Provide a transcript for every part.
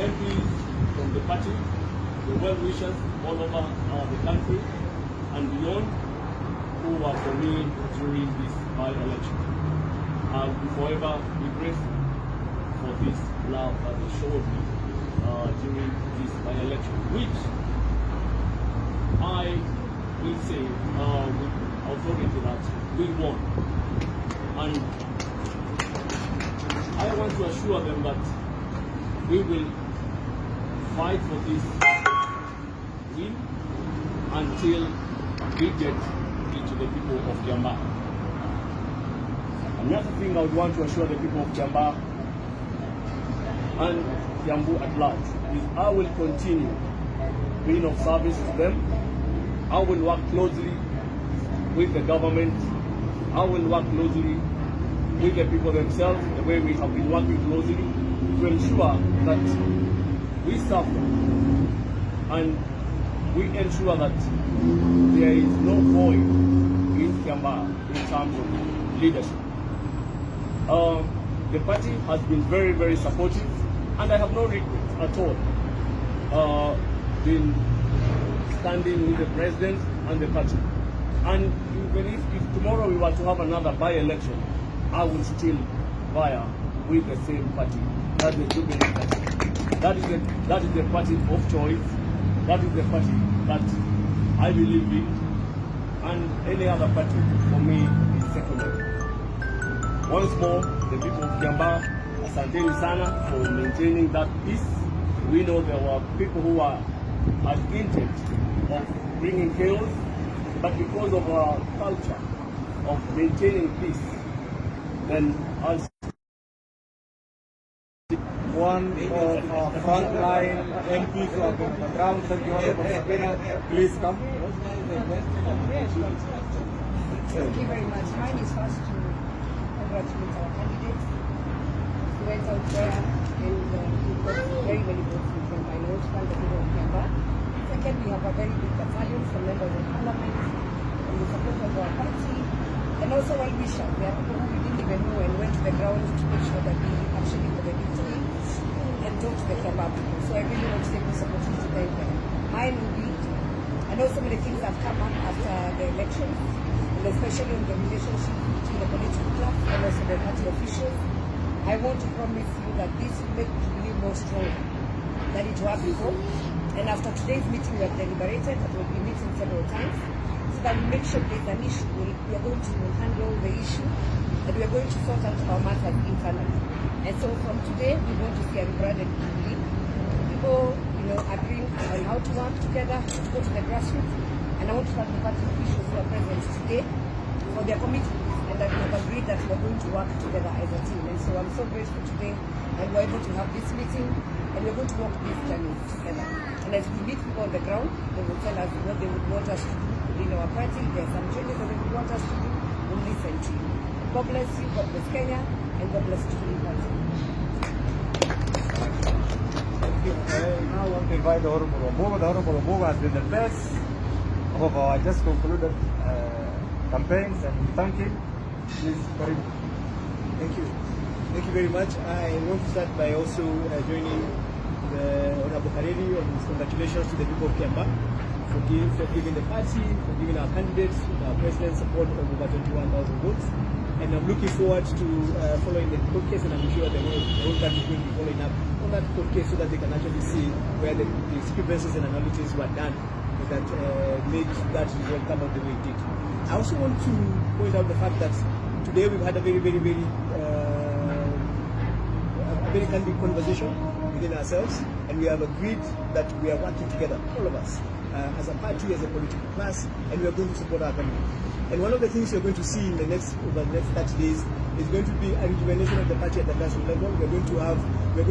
MPs from the party, the well-wishers all over the country and beyond who are for me during this by-election. I will forever be grateful for this love that they showed me during this by-election, which I will say with authority that we won. And I want to assure them that we will fight for this win until we get it to the people of Kiambaa. Another thing I would want to assure the people of Kiambaa and Kiambu at large is I will continue being of service to them. I will work closely with the government. I will work closely with the people themselves, the way we have been working closely to ensure that we serve them and we ensure that there is no void in Kiambaa in terms of leadership. The party has been very, very supportive, and I have no regrets at all been standing with the president and the party. And even if tomorrow we were to have another by-election, I will still vie with the same party. That's the Jubilee party. That is the party of choice. That is the party that I believe in. And any other party for me is secondary. Once more, the people of Kiambaa, asanteni sana for maintaining that peace. We know there were people who are intent of bringing chaos, but because of our culture of maintaining peace, then us. One of our frontline MPs who have been on the ground, please come. Thank you very much. Mine is first to congratulate our candidates who went out there and we got very, very good from my notes from the people of Kiambaa. Second, we have a very big battalion from members of parliament, from the support of our party, and also well-wishers. There are people who we didn't even know and went to the ground to make sure that we actually got the victory and talk to the Kiambaa people. So I really want to take this opportunity to thank them. Mine will be, I know so many things have come up after the elections, and especially in the relationship between the political class and also the party officials. I want to promise you that this will make Jubilee more stronger than it was before. And after today's meeting, we have deliberated that we'll be meeting several times so that we make sure there's an issue. We are going to handle the issue and we are going to sort out our matters internally. And so from today, we want to see a rebranded Jubilee. People, agreeing on how to work together, to go to the grassroots. And I want to thank the party officials who are present today for their commitment and that we have agreed that we are going to work together as a team. And so I'm so grateful today that we're able to have this meeting and we're going to walk this journey together. And as we meet people on the ground, they will tell us what they would want us to do in our party. There are some changes that they would want us to do. We'll listen to you. God bless you, God bless Kenya, and God bless Jubilee Party. Now I want to invite the Honorable Omoga. The Honorable Omoga has been the best of our just concluded campaigns, and we thank him. Please, Baringo. Thank you. Thank you very much. I want to start by also joining the Honorable Kareli on his congratulations to the people of Kiambaa for giving the party, for giving our candidates, our president support of over 21,000 votes. And I'm looking forward to following the court case, and I'm sure the whole country will be following up on that court case so that they can actually see where the discrepancies and anomalies were done that made that result come out the way it did. I also want to point out the fact that today we've had a very candid conversation within ourselves, and we have agreed that we are working together, all of us, as a party, as a political class, and we are going to support our country. And one of the things you're going to see in over the next 30 days is going to be a rejuvenation of the party at the grassroots level. We're going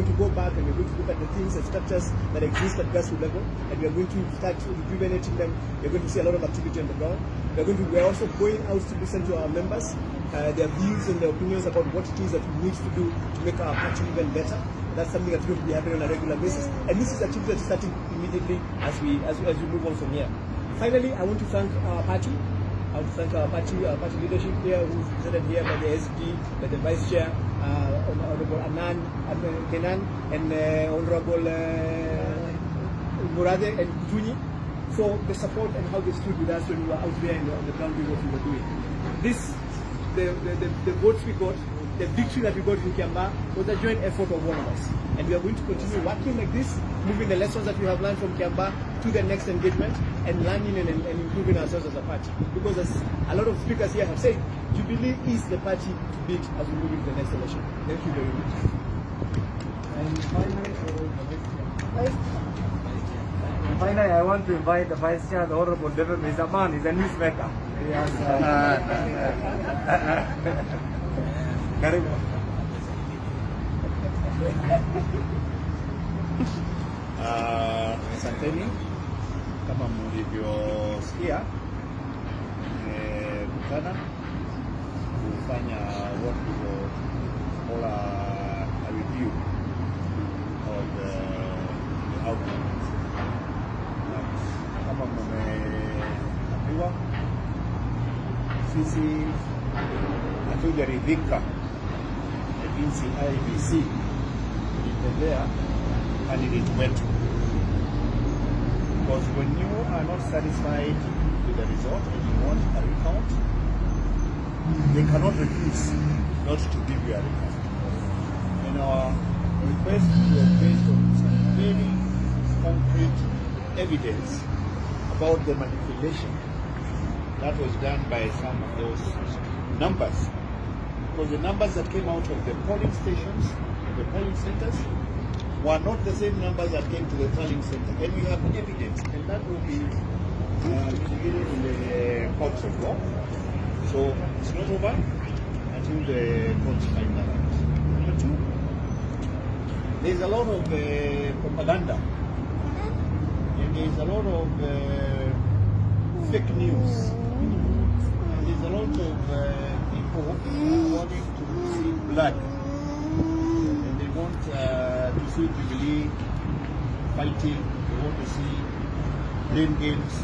to go back and we're going to look at the things and structures that exist at grassroots level, and we're going to start rejuvenating them. You're going to see a lot of activity on the ground. We're also going out to listen to our members, their views and their opinions about what it is that we need to do to make our party even better. That's something that's going to be happening on a regular basis, and this is activity that's starting immediately as we move on from here. Finally, I want to thank our party. I want to thank our party leadership here, who's presented here by the SD, by the Vice Chair, Honorable Kenan and Honorable Murade and Tuni for the support and how they stood with us when we were out there on the ground doing what we were doing. The votes we got, the victory that we got in Kiambaa was a joint effort of all of us. And we are going to continue working like this, moving the lessons that we have learned from Kiambaa to the next engagement and learning and improving ourselves as a party. Because as a lot of speakers here have said, Jubilee is the party to beat as we move into the next election. Thank you very much. And finally, I want to invite the Vice Chair, the Honorable David. He's a man, he's a newsmaker. He has, Kericho. Asanteni, kama mlivyosikia Turkana kufanya what we will call a review of the outcomes. Kama mmeambiwa, sisi hatujaridhika jinsi IEBC ilitendea candidate wetu. Because when you are not satisfied with the result and you want a recount, they cannot refuse not to give you a recount. And our request was based on some very concrete evidence about the manipulation that was done by some of those numbers. Because the numbers that came out of the polling stations, the polling centers, were not the same numbers that came to the polling center. And we have evidence, and that will be litigated in the courts of law. So it's not over until the courts find that out. Number two, there's a lot of propaganda, and there's a lot of fake news. There's a lot of people wanting to see blood. Want to see Jubilee fighting, they want to see blame games,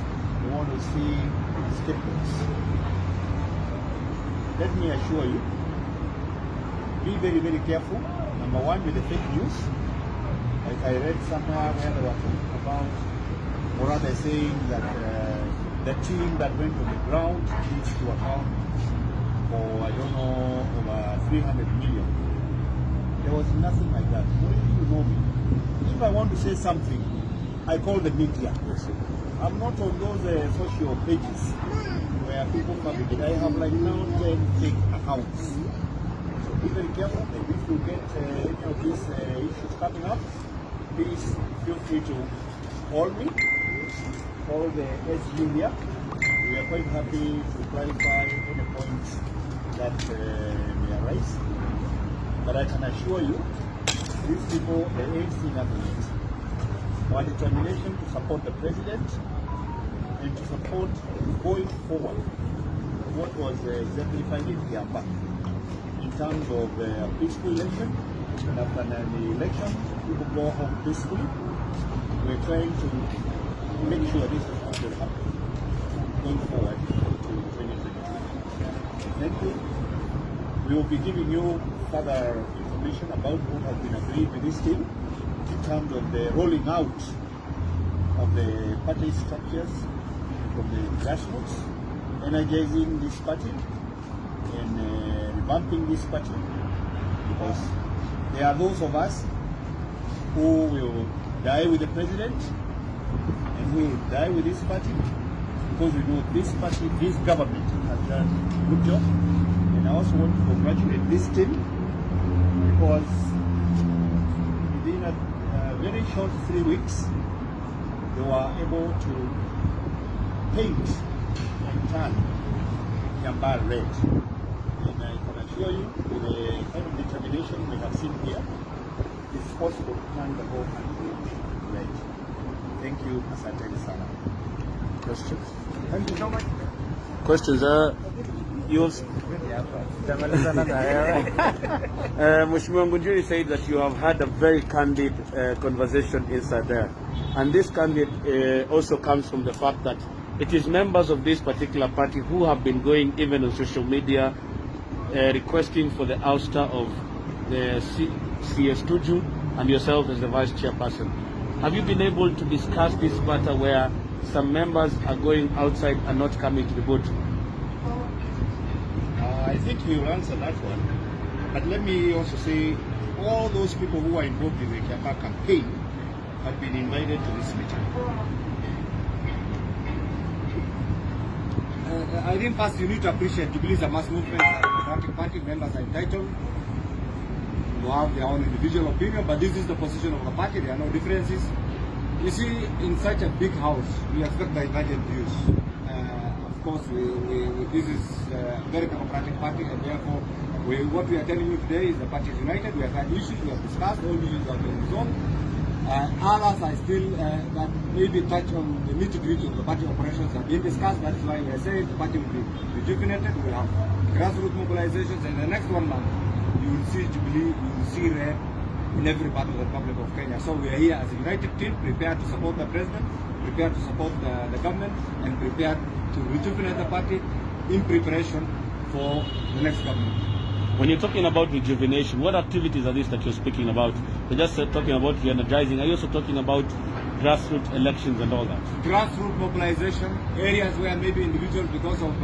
they want to see scapegoats. Let me assure you, be very, very careful. Number one, with the fake news. Like I read somewhere where they were talking about, or rather saying that the team that went on the ground needs to account for, I don't know, over 300 million. There was nothing like that. You know me. If I want to say something, I call the media. I'm not on those social pages where people fabricate. I have like now 10 fake accounts. So be very careful. And if you get any of these issues coming up, please feel free to call me. Call the SU here. We are quite happy to clarify any points that may arise. But I can assure you, these people, they ain't seen nothing yet. Our determination to support the president and to support going forward what was exemplified in Kiambaa in terms of a peaceful election. And after the election, people go home peacefully. We're trying to make sure this is what will happen going forward to 2022. Thank you. We will be giving you further information about what has been agreed with this team in terms of the rolling out of the party structures from the grassroots, energizing this party and revamping this party, because there are those of us who will die with the president and who will die with this party, because we know this party, this government has done a good job. And I also want to congratulate this team, because within a very short 3 weeks, they were able to paint and turn Kiambaa red. And I can assure you, with the kind of determination we have seen here, it's possible to turn the whole country red. Thank you, asanteni sana. Questions? Thank you so much. Questions? Mheshimiwa Ngunjiri said that you have had a very candid conversation inside there. And this candid also comes from the fact that it is members of this particular party who have been going even on social media requesting for the ouster of the CS TUJU, and yourself as the vice chairperson. Have you been able to discuss this matter where some members are going outside and not coming to the boardroom? I think we will answer that one. But let me also say, all those people who are involved in the Kiamba campaign have been invited to this meeting. I think first you need to appreciate Jubilee is a mass movement, a democratic party, members are entitled to have their own individual opinion, but this is the position of the party, there are no differences. You see, in such a big house, we expect divergent views. Of course, this is a very democratic party, and therefore, what we are telling you today is the party is united. We have had issues, we have discussed, all issues have been resolved. Others are still that maybe touch on the nitty-gritty of the party operations have been discussed. That is why we are saying the party will be rejuvenated. We will have grassroots mobilizations, and in the next 1 month, you will see Jubilee, you will see Red in every part of the Republic of Kenya. So we are here as a united team, prepared to support the president, prepared to support the government, and prepared to rejuvenate the party in preparation for the next government. When you're talking about rejuvenation, what activities are these that you're speaking about? You're just talking about re-energizing. Are you also talking about grassroots elections and all that? Grassroots mobilization, areas where maybe individuals, because of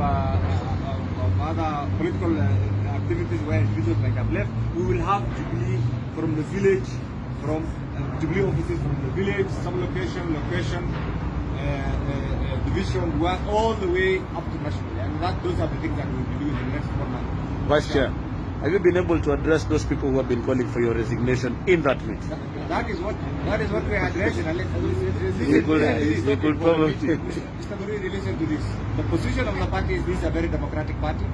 other political activities where individuals might have left, we will have Jubilee from the village, from Jubilee offices from the village, some location, division, work all the way up to national. And those are the things that we will be doing in the next 1 month. Vice Chair, have you been able to address those people who have been calling for your resignation in that meeting? That is what we are addressing. We could probably... Mr. Guru, listen to this. The position of the party is this is a very democratic party.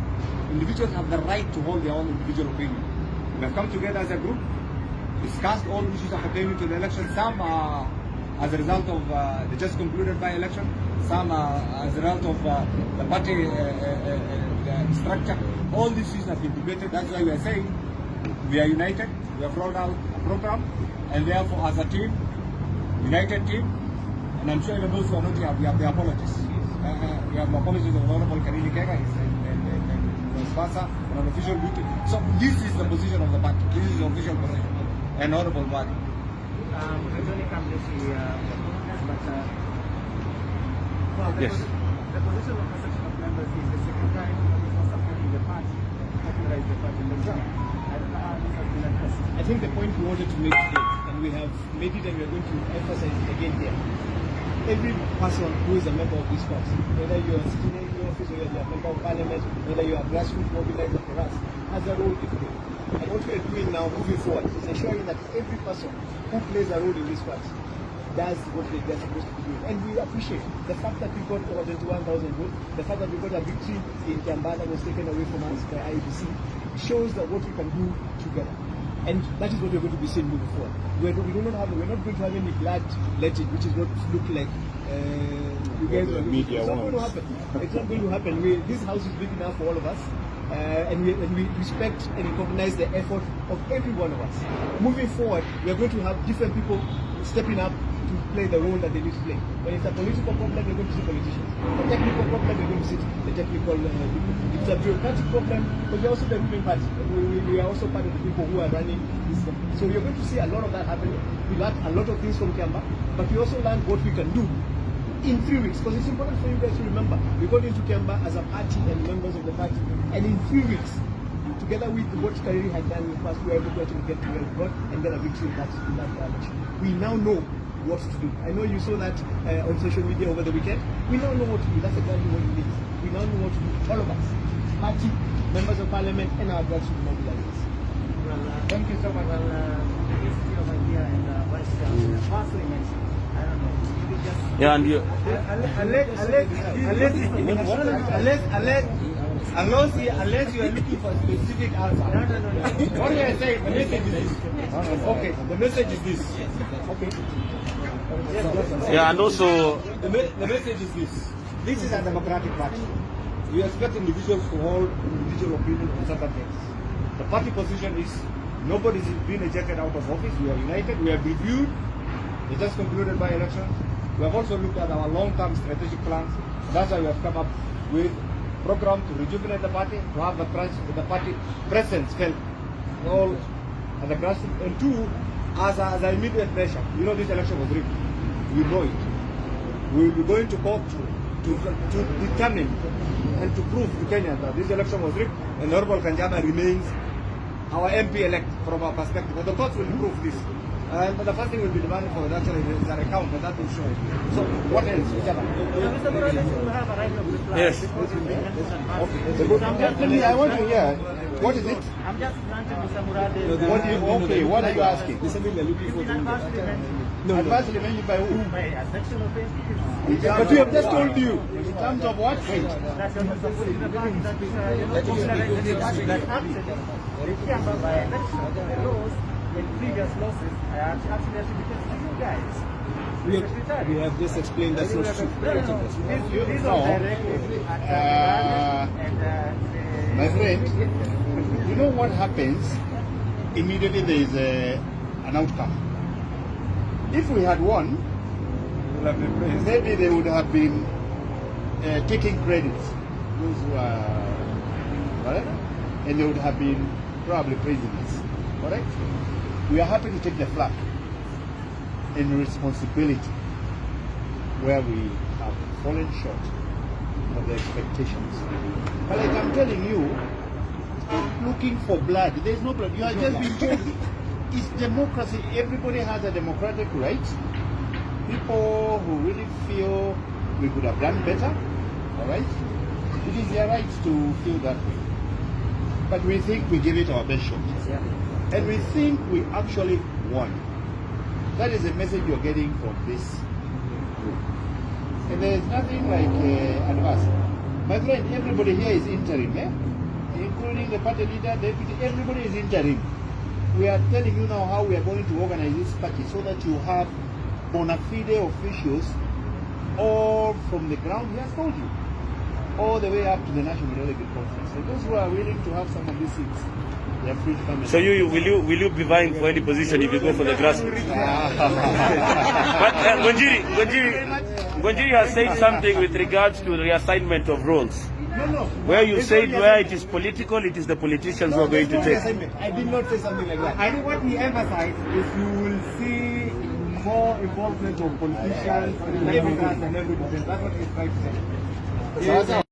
Individuals have the right to hold their own individual opinion. We have come together as a group, discussed all issues pertaining to the election. Some are as a result of the just concluded by-election. Some are as a result of the party structure. All these issues have been debated. That's why we are saying we are united. We have rolled out a program, and therefore, as a team, united team, and I'm sure even those who are not here, we have the apologies. We have the apologies of Honorable Kericho and sponsor on an official duty. So this is the position of the party. This is the official position. And Honorable Wadi. Yes. The position of a section of members is the second time for supporting the party, popularize the party in the ground. I don't know how this has been addressed. I think the point we wanted to make today, and we have made it and we are going to emphasize it again here. Every person who is a member of this party, whether you are sitting in the office or you are a member of parliament, whether you are a grassroots mobilizer for us, has a role to play. And what we are doing now moving forward is ensuring that every person who plays a role in this party does what they are supposed to be doing. And we appreciate the fact that we got over 21,000 votes, the fact that we got a victory in Kiamba that was taken away from us by IEBC, shows that what we can do together. And that is what we're going to be seeing moving forward. We're not going to have any blood letting, which is what looked like you guys are doing. It's not going to happen. It's not going to happen. This house is big enough for all of us. And we respect and recognize the effort of every one of us. Moving forward, we are going to have different people stepping up to play the role that they need to play. When it's a political problem, we're going to see politicians. A technical problem, we're going to see the technical people. It's a bureaucratic problem, but we're also the ruling party. We are also part of the people who are running this company. So we're going to see a lot of that happening. We learned a lot of things from Kiamba, but we also learned what we can do in 3 weeks, because it's important for you guys to remember, we got into Kiamba as a party and members of the party, and in 3 weeks, together with what Kariri had done in the past, we were able to actually get to where we got and get a victory in that election. We now know what to do. I know you saw that on social media over the weekend. We now know what to do. That's exactly what it is. We now know what to do. All of us, party, members of parliament, and our grassroots mobilizers. Well, thank you so much. Well, this is your idea and Vice Chair. Lastly mentioned, I don't know. Yeah, and you... Unless you are looking for a specific answer. No. What we are saying, the message is this. Okay, the message is this. Okay. Yeah, and also... The message is this. This is a democratic party. We expect individuals to hold individual opinion on certain things. The party position is nobody is being ejected out of office. We are united. We have reviewed the just concluded by elections. We have also looked at our long-term strategic plans. That's why we have come up with a program to rejuvenate the party, to have the party presence felt in all as a grassroots, and two, as an immediate measure. You know, this election was rigged. We know it. We will be going to court to determine and to prove to Kenyans that this election was rigged, and Honorable Kanjama remains our MP-elect from our perspective. But the courts will prove this. But the first thing will be demanded for actually is an account, but that will show it. So what else? Mr. Murade, you have a right of reply. Yes. Definitely, I want to hear. What is it? I'm just granting Mr. Murade. What are you asking? It's been adversely mentioned Adversely mentioned by who? by a section of MPs. But we have just told you. In terms of what? That you're supporting the party that popularizes the party that actually required by election laws in previous losses actually attributed to you guys. We have just explained that's not true. These are directly My friend, you know what happens? Immediately there is an outcome. If we had won, maybe they would have been taking credit, those who are, right? And they would have been probably praising us, correct? We are happy to take the flak in responsibility where we have fallen short of the expectations. But like I'm telling you, stop looking for blood. There's no blood. You are just being told it's democracy. Everybody has a democratic right. People who really feel we could have done better, all right? It is their right to feel that way. But we think we give it our best shot. And we think we actually won. That is the message you're getting from this group. And there is nothing like advice. My friend, everybody here is interim, including the party leader, deputy, everybody is interim. We are telling you now how we are going to organize this party so that you have bona fide officials all from the ground, he has told you, all the way up to the National Delegate Conference. So those who are willing to have some of these seats, they are free to come. So will you be vying for any position if you go for the grassroots? But Ngonjiri has said something with regards to the reassignment of roles. No. Where you said where it is political, it is the politicians who are going to take. I did not say something like that. I think what we emphasize is you will see more involvement of politicians and everything. That's what he's trying to say.